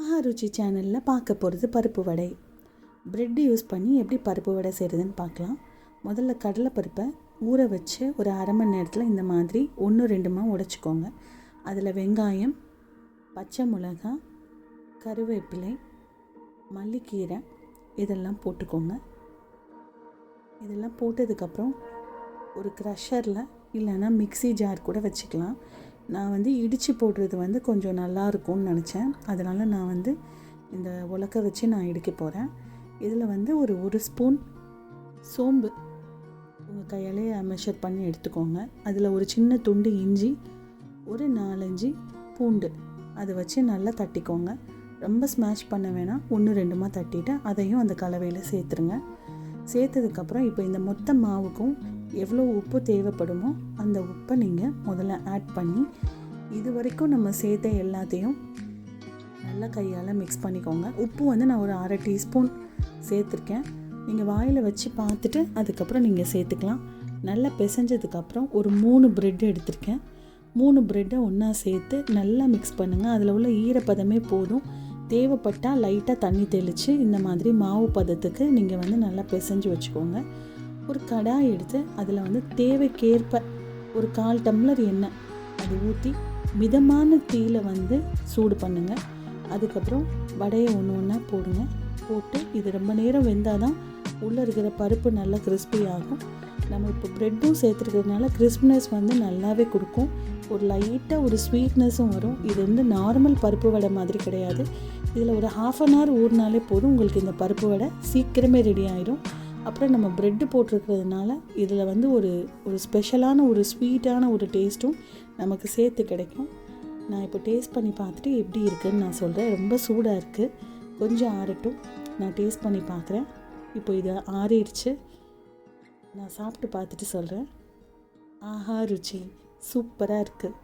ஆஹா ருச்சி சேனலில் பார்க்க போகிறது பருப்பு வடை. ப்ரெட் யூஸ் பண்ணி எப்படி பருப்பு வடை செய்கிறதுன்னு பார்க்கலாம். முதல்ல கடலைப்பருப்பை ஊற வச்சு ஒரு அரை மணி நேரத்தில் இந்த மாதிரி 1-2 உடைச்சிக்கோங்க. அதில் வெங்காயம், பச்சை மிளகாய், கருவேப்பிலை, மல்லிக்கீரை இதெல்லாம் போட்டுக்கோங்க. இதெல்லாம் போட்டதுக்கப்புறம் ஒரு க்ரஷரில் இல்லைன்னா மிக்ஸி ஜார் கூட வச்சுக்கலாம். நான் இடித்து போடுறது கொஞ்சம் நல்லாயிருக்கும்னு நினச்சேன். அதனால் நான் இந்த உலக்க வச்சு நான் இடிக்க போகிறேன். இதில் ஒரு ஸ்பூன் சோம்பு உங்கள் கையாலே மெஷர் பண்ணி எடுத்துக்கோங்க. அதில் ஒரு சின்ன துண்டு இஞ்சி, ஒரு 4-5 பூண்டு அதை வச்சு நல்லா தட்டிக்கோங்க. ரொம்ப ஸ்மாஷ் பண்ண வேணாம், 1-2 தட்டிட்டு அதையும் அந்த கலவையில் சேர்த்துருங்க. சேர்த்ததுக்கப்புறம் இப்போ இந்த மொத்த மாவுக்கும் எவ்வளோ உப்பு தேவைப்படுமோ அந்த உப்பை நீங்கள் முதல்ல ஆட் பண்ணி இது வரைக்கும் நம்ம சேர்த்த எல்லாத்தையும் நல்லா கையால் மிக்ஸ் பண்ணிக்கோங்க. உப்பு நான் ஒரு 1/2 டீஸ்பூன் சேர்த்துருக்கேன். நீங்கள் வாயில் வச்சு பார்த்துட்டு அதுக்கப்புறம் நீங்கள் சேர்த்துக்கலாம். நல்லா பிசைஞ்சதுக்கப்புறம் ஒரு 3 ப்ரெட் எடுத்திருக்கேன். 3 ப்ரெட்டை ஒன்றா சேர்த்து நல்லா மிக்ஸ் பண்ணுங்கள். அதில் உள்ள ஈரப்பதமே போதும். தேவைப்பட்டால் லைட்டாக தண்ணி தெளித்து இந்த மாதிரி மாவு பதத்துக்கு நீங்கள் நல்லா பிசைஞ்சு வச்சுக்கோங்க. ஒரு கடாய் எடுத்து அதில் தேவைக்கேற்ப ஒரு 1/4 டம்ளர் எண்ணெய் அது ஊற்றி மிதமான தீயில் சூடு பண்ணுங்கள். அதுக்கப்புறம் வடையை ஒன்றா போடுங்க. போட்டு இது ரொம்ப நேரம் வெந்தால் தான் உள்ளே இருக்கிற பருப்பு நல்லா கிறிஸ்பி ஆகும். நம்ம இப்போ ப்ரெட்டும் சேர்த்துருக்கிறதுனால கிறிஸ்பினஸ் நல்லாவே கொடுக்கும். ஒரு லைட்டாக ஒரு ஸ்வீட்னஸும் வரும். இது நார்மல் பருப்பு வடை மாதிரி கிடையாது. இதில் ஒரு 1/2 hour ஊறினாலே போதும், உங்களுக்கு இந்த பருப்பு வடை சீக்கிரமே ரெடி ஆகிடும். அப்புறம் நம்ம ப்ரெட்டு போட்டிருக்கிறதுனால இதில் ஒரு ஸ்பெஷலான ஒரு ஸ்வீட்டான ஒரு டேஸ்ட்டும் நமக்கு சேர்த்து கிடைக்கும். நான் இப்போ டேஸ்ட் பண்ணி பார்த்துட்டு எப்படி இருக்குதுன்னு நான் சொல்கிறேன். ரொம்ப சூடாக இருக்குது, கொஞ்சம் ஆறட்டும். நான் டேஸ்ட் பண்ணி பார்க்குறேன். இப்போ இது ஆறிடுச்சு. நான் சாப்பிட்டு பார்த்துட்டு சொல்கிறேன். ஆஹா ருச்சி சூப்பராக இருக்குது.